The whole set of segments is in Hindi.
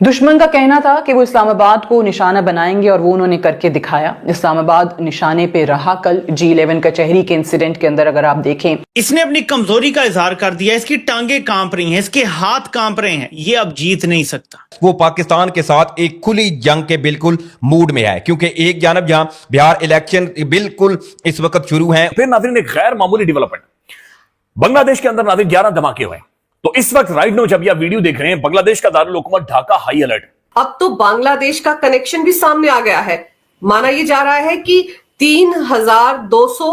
दुश्मन का कहना था कि वो इस्लामाबाद को निशाना बनाएंगे और वो उन्होंने करके दिखाया। इस्लामाबाद निशाने पे रहा। कल G11 कचहरी के इंसिडेंट के अंदर अगर आप देखें, इसने अपनी कमजोरी का इजहार कर दिया। इसकी टांगे कांप रही हैं, इसके हाथ कांप रहे हैं। ये अब जीत नहीं सकता। वो पाकिस्तान के साथ एक खुली जंग के बिल्कुल मूड में है, क्योंकि एक जानब जहां बिहार इलेक्शन बिल्कुल इस वक्त शुरू है। फिर नाज़रीन एक गैर मामूली डेवलपमेंट बांग्लादेश के अंदर नाज़रीन 11 धमाके हुए। तो इस वक्त राइट नो जब ये वीडियो देख रहे हैं, बांग्लादेश का दारुल हुकूमत ढाका हाई अलर्ट। अब तो बांग्लादेश का कनेक्शन भी सामने आ गया है। माना यह जा रहा है कि 3200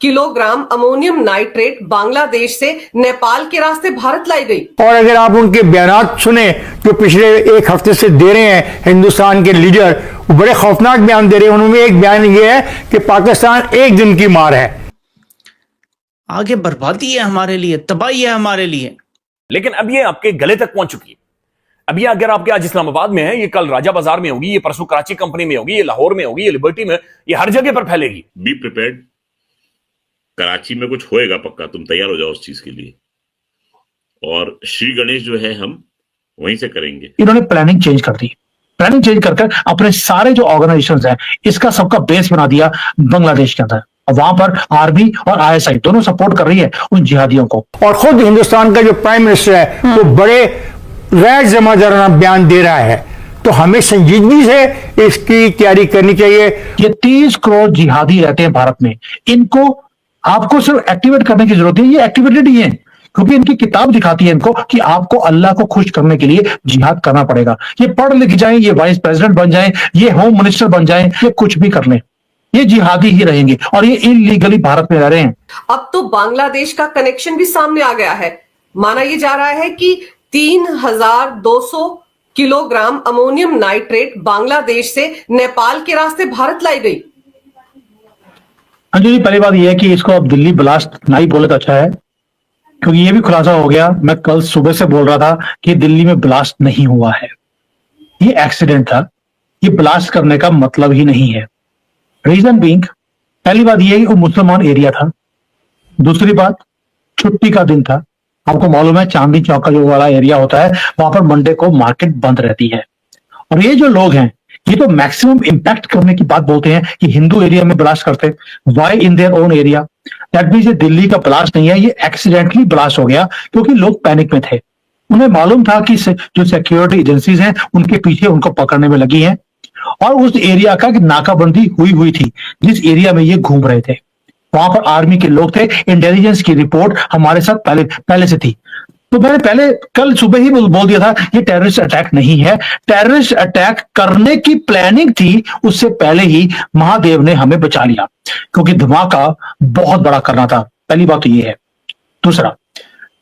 किलोग्राम अमोनियम नाइट्रेट बांग्लादेश से नेपाल के रास्ते भारत लाई गई। और अगर आप उनके बयानात सुने जो पिछले एक हफ्ते से दे रहे हैं हिंदुस्तान के लीडर, वो बड़े खौफनाक बयान दे रहे हैं। उनमें एक बयान ये है कि पाकिस्तान एक दिन की मार है, आगे बर्बादी है हमारे लिए, तबाही है हमारे लिए। लेकिन अब ये आपके गले तक पहुंच चुकी है। अब ये अगर आपके आज इस्लामाबाद में है, ये कल राजा बाजार में होगी, ये परसों कराची कंपनी में होगी, ये लाहौर में होगी, ये लिबर्टी में, ये हर जगह पर फैलेगी। Be prepared. कराची में कुछ होएगा पक्का, तुम तैयार हो जाओ उस चीज के लिए। और श्री गणेश जो है हम वहीं से करेंगे। इन्होंने प्लानिंग चेंज कर दी। प्लानिंग चेंज कर अपने सारे जो ऑर्गेनाइजेशंस हैं, इसका सबका बेस बना दिया बांग्लादेश के अंदर। वहां पर आर्मी और ISI दोनों सपोर्ट कर रही है उन जिहादियों को। और खुद हिंदुस्तान का जो प्राइम मिनिस्टर है वो बड़े गैर जिम्मेदाराना बयान दे रहा है। तो हमें संजीदगी से इसकी तैयारी करनी चाहिए। ये 30 करोड़ जिहादी रहते हैं भारत में। इनको आपको सिर्फ एक्टिवेट करने की जरूरत है। ये एक्टिवेटेड ही है, क्योंकि इनकी किताब दिखाती है इनको कि आपको अल्लाह को खुश करने के लिए जिहाद करना पड़ेगा। ये पढ़ लिख जाएं, ये वाइस प्रेसिडेंट बन जाएं, ये होम मिनिस्टर बन जाएं, ये कुछ भी कर लें, ये जिहादी ही रहेंगे और ये इलीगली भारत में रह रहे हैं। अब तो बांग्लादेश का कनेक्शन भी सामने आ गया है। माना यह जा रहा है कि 3200 किलोग्राम अमोनियम नाइट्रेट बांग्लादेश से नेपाल के रास्ते भारत लाई गई। अंजलि, पहली बात यह है कि इसको अब दिल्ली ब्लास्ट नहीं बोले तो अच्छा है, क्योंकि ये भी खुलासा हो गया। मैं कल सुबह से बोल रहा था कि दिल्ली में ब्लास्ट नहीं हुआ है, ये एक्सीडेंट था। ये ब्लास्ट करने का मतलब ही नहीं है। रीजन बीइंग, पहली बात यह है कि वो मुसलमान एरिया था। दूसरी बात, छुट्टी का दिन था। आपको मालूम है चांदनी चौक का जो वाला एरिया होता है, वहां पर मंडे को मार्केट बंद रहती है। और ये जो लोग हैं, ये तो मैक्सिमम इंपैक्ट करने की बात बोलते हैं कि हिंदू एरिया में ब्लास्ट करते। Why in their own area? That means ये दिल्ली का ब्लास्ट नहीं है, ये एक्सीडेंटली ब्लास्ट हो गया, क्योंकि लोग पैनिक में थे। उन्हें मालूम था कि जो सिक्योरिटी एजेंसीज हैं उनके पीछे उनको पकड़ने में लगी हैं, और उस एरिया का नाकाबंदी हुई थी जिस एरिया में ये घूम रहे थे। वहां पर आर्मी के लोग थे। इंटेलिजेंस की रिपोर्ट हमारे साथ पहले से थी। तो मैंने पहले कल सुबह ही बोल दिया था ये टेररिस्ट अटैक नहीं है। टेररिस्ट अटैक करने की प्लानिंग थी, उससे पहले ही महादेव ने हमें बचा लिया, क्योंकि धमाका बहुत बड़ा करना था। पहली बात तो ये है। दूसरा,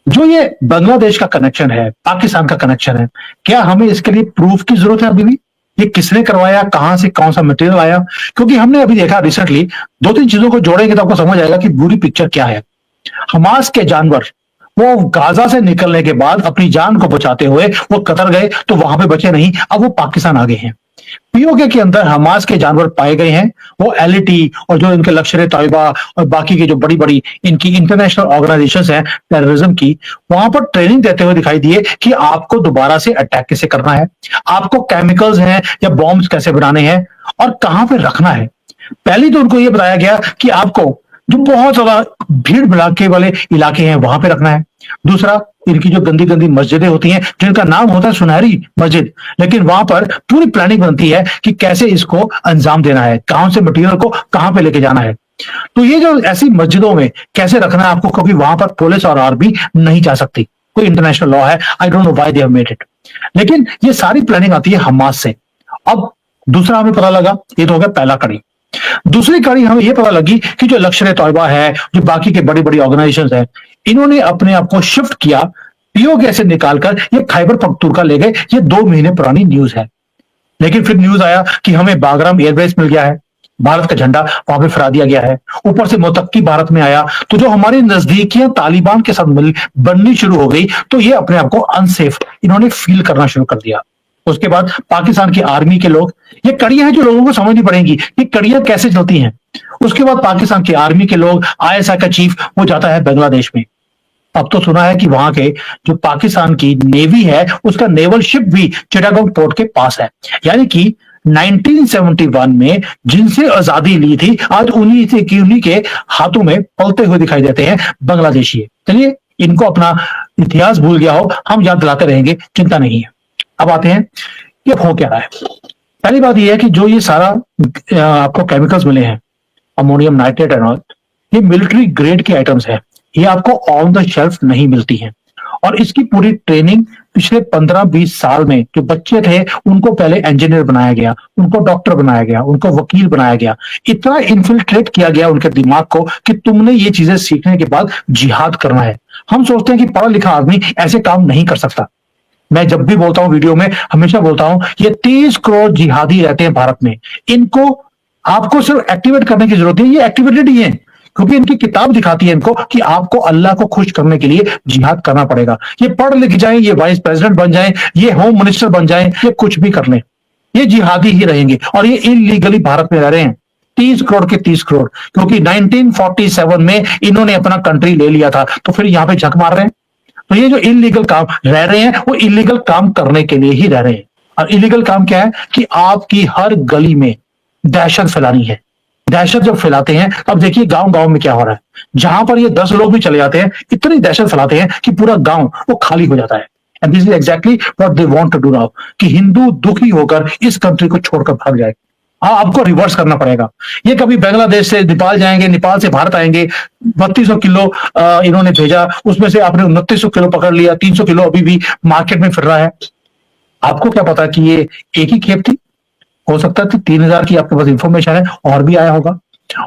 जो ये बांग्लादेश का कनेक्शन है, पाकिस्तान का कनेक्शन है, क्या हमें इसके लिए प्रूफ की जरूरत है? अभी भी ये किसने करवाया, कहां से कौन सा मटेरियल आया? क्योंकि हमने अभी देखा रिसेंटली, 2-3 चीजों को जोड़ेंगे तो आपको समझ आएगा कि पूरी पिक्चर क्या है। हमास के जानवर वो गाजा से निकलने के बाद अपनी जान को बचाते हुए वो कतर गए, तो वहां पे बचे नहीं, अब वो पाकिस्तान आ गए हैं। POK के अंदर हमास के जानवर पाए गए हैं। वो LET और जो इनके लश्कर-ए-तैयबा और बाकी की जो बड़ी बड़ी इनकी इंटरनेशनल ऑर्गेनाइजेशंस हैं टेररिज्म की, वहां पर ट्रेनिंग देते हुए दिखाई दिए कि आपको दोबारा से अटैक कैसे करना है, आपको केमिकल्स हैं या बॉम्ब्स कैसे बनाने हैं और कहां पे रखना है। पहले तो उनको यह बताया गया कि आपको जो बहुत ज्यादा भीड़ भड़ाके वाले इलाके हैं वहां पे रखना है। दूसरा, इनकी जो गंदी गंदी मस्जिदें होती हैं जिनका नाम होता है सुनहरी मस्जिद, लेकिन वहां पर पूरी प्लानिंग बनती है कि कैसे इसको अंजाम देना है, कहां से मटेरियल को कहां पे लेके जाना है। तो ये जो ऐसी मस्जिदों में कैसे रखना है आपको, क्योंकि वहां पर पुलिस और आर्मी नहीं जा सकती, कोई इंटरनेशनल लॉ है। I don't know why they have made it, लेकिन ये सारी प्लानिंग आती है हमास से। अब दूसरा हमें पता लगा, ये तो हो गया पहला कड़ी। दूसरी कड़ी हमें यह पता लगी कि जो लश्कर-ए-तैयबा है, जो बाकी के बड़ी बड़ी ऑर्गेनाइजेशंस हैं, इन्होंने अपने आप को शिफ्ट किया, POK से निकालकर ये खैबर पख्तूनख्वा ले गए। ये 2 महीने पुरानी न्यूज है। लेकिन फिर न्यूज आया कि हमें बागराम एयरबेस मिल गया है, भारत का झंडा वहां पे फहरा दिया गया है। ऊपर से मोतक्की भारत में आया, तो जो हमारी नजदीकियां तालिबान के साथ बननी शुरू हो गई, तो ये अपने आप को अनसेफ इन्होंने फील करना शुरू कर दिया। उसके बाद पाकिस्तान की आर्मी के लोग, ये कड़ियां हैं जो लोगों को समझनी पड़ेंगी, ये कड़ियां कैसे चलती हैं। उसके बाद पाकिस्तान की आर्मी के लोग, ISI का चीफ वो जाता है बांग्लादेश में। अब तो सुना है कि वहां के जो पाकिस्तान की नेवी है उसका नेवल शिप भी चिटागोंग पोर्ट के पास है। यानी कि 1971 में जिनसे आजादी ली थी आज उन्हीं के हाथों में पलते हुए दिखाई देते हैं बांग्लादेशी। चलिए, इनको अपना इतिहास भूल गया हो, हम याद दिलाते रहेंगे, चिंता नहीं है। अब आते हैं ये हो क्या रहा है। पहली बात यह है कि जो ये सारा आपको केमिकल्स मिले हैं, अमोनियम नाइट्रेट एंड ऑल, ये मिलिट्री ग्रेड के आइटम्स है, ये आपको ऑन द शेल्फ नहीं मिलती हैं। और इसकी पूरी ट्रेनिंग पिछले 15-20 साल में जो बच्चे थे उनको पहले इंजीनियर बनाया गया, उनको डॉक्टर बनाया गया, उनको वकील बनाया गया, इतना इन्फिल्ट्रेट किया गया उनके दिमाग को कि तुमने ये चीजें सीखने के बाद जिहाद करना है। हम सोचते हैं कि पढ़ा लिखा आदमी ऐसे काम नहीं कर सकता। मैं जब भी बोलता हूं वीडियो में हमेशा बोलता हूं ये 30 करोड़ जिहादी रहते हैं भारत में, इनको आपको सिर्फ एक्टिवेट करने की जरूरत है, ये एक्टिवेटेड ही है क्योंकि इनकी किताब दिखाती है इनको कि आपको अल्लाह को खुश करने के लिए जिहाद करना पड़ेगा। ये पढ़ लिख जाएं, ये वाइस प्रेसिडेंट बन जाएं, ये होम मिनिस्टर बन जाएं, ये कुछ भी कर लें, ये जिहादी ही रहेंगे और ये इलीगली भारत में रह रहे हैं। 30 करोड़ के 30 करोड़, क्योंकि 1947 में इन्होंने अपना कंट्री ले लिया था, तो फिर यहां पे झक मार रहे हैं। तो ये जो इलीगल काम रह रहे हैं वो इलीगल काम करने के लिए ही रह रहे हैं। और इलीगल काम क्या है कि आपकी हर गली में दहशत फैलानी है। दहशत जब फैलाते हैं, अब देखिए गांव गांव में क्या हो रहा है, जहां पर ये 10 लोग भी चले जाते हैं इतनी दहशत फैलाते हैं कि पूरा गांव वो खाली हो जाता है। And this is exactly what they want to do now, कि हिंदू दुखी होकर इस कंट्री को छोड़कर भाग जाए। आपको रिवर्स करना पड़ेगा। ये कभी बांग्लादेश से नेपाल जाएंगे, नेपाल से भारत आएंगे, 3200 किलो इन्होंने भेजा, उसमें से आपने 2900 किलो पकड़ लिया, 300 किलो अभी भी मार्केट में फिर रहा है। आपको क्या पता कि ये एक ही खेप थी, हो सकता है 3000 की आपके पास इंफॉर्मेशन है और भी आया होगा।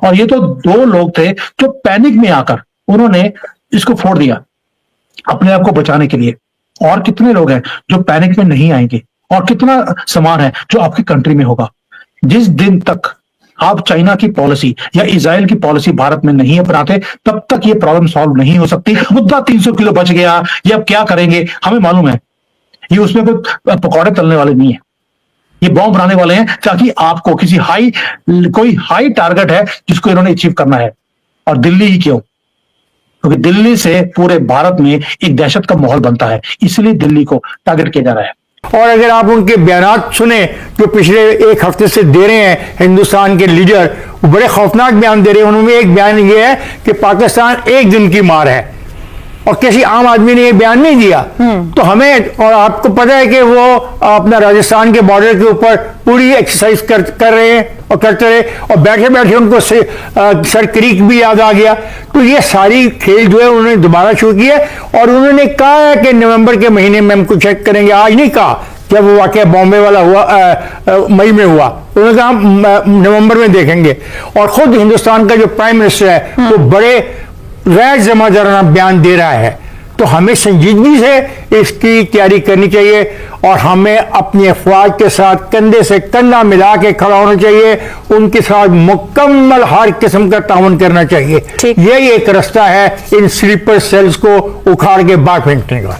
और ये तो 2 लोग थे जो पैनिक में आकर उन्होंने इसको फोड़ दिया अपने आप को बचाने के लिए। और कितने लोग हैं जो पैनिक में नहीं आएंगे, और कितना सामान है जो आपकी कंट्री में होगा। जिस दिन तक आप चाइना की पॉलिसी या इजराइल की पॉलिसी भारत में नहीं अपनाते तब तक ये प्रॉब्लम सॉल्व नहीं हो सकती। मुद्दा 300 किलो बच गया, ये अब क्या करेंगे हमें मालूम है, ये उसमें कोई पकौड़े तलने वाले नहीं है, ये बॉम्ब बनाने वाले हैं ताकि आपको कोई हाई टारगेट है जिसको इन्होंने अचीव करना है। और दिल्ली ही क्यों, क्योंकि दिल्ली से पूरे भारत में एक दहशत का माहौल बनता है, इसलिए दिल्ली को टारगेट किया जा रहा है। और अगर आप उनके बयानात सुने जो पिछले एक हफ्ते से दे रहे हैं हिंदुस्तान के लीडर, वो बड़े खौफनाक बयान दे रहे हैं। उनमें एक बयान ये है कि पाकिस्तान एक दिन की मार है, और किसी आम आदमी ने ये बयान नहीं दिया। तो हमें, और आपको पता है कि वो अपना राजस्थान के बॉर्डर के ऊपर पूरी एक्सरसाइज कर रहे हैं और करते रहे, और बैठे बैठे उनको सर क्रीक भी याद आ गया। तो ये सारी खेल जो है उन्होंने दोबारा शुरू की है, और उन्होंने कहा है कि नवंबर के महीने में हमको चेक करेंगे। आज नहीं कहा, जब वो वाकया बॉम्बे वाला हुआ मई में हुआ, उन्होंने कहा नवंबर में देखेंगे। और खुद हिंदुस्तान का जो प्राइम मिनिस्टर है वो बड़े गैर जमादाराना बयान दे रहा है। तो हमें संजीदगी से इसकी तैयारी करनी चाहिए, और हमें अपनी अफवाज के साथ कंधे से कंधा मिला के खड़ा होना चाहिए, उनके साथ मुकम्मल हर किस्म का ताउन करना चाहिए। यही एक रास्ता है इन स्लीपर सेल्स को उखाड़ के बाहर फेंकने का।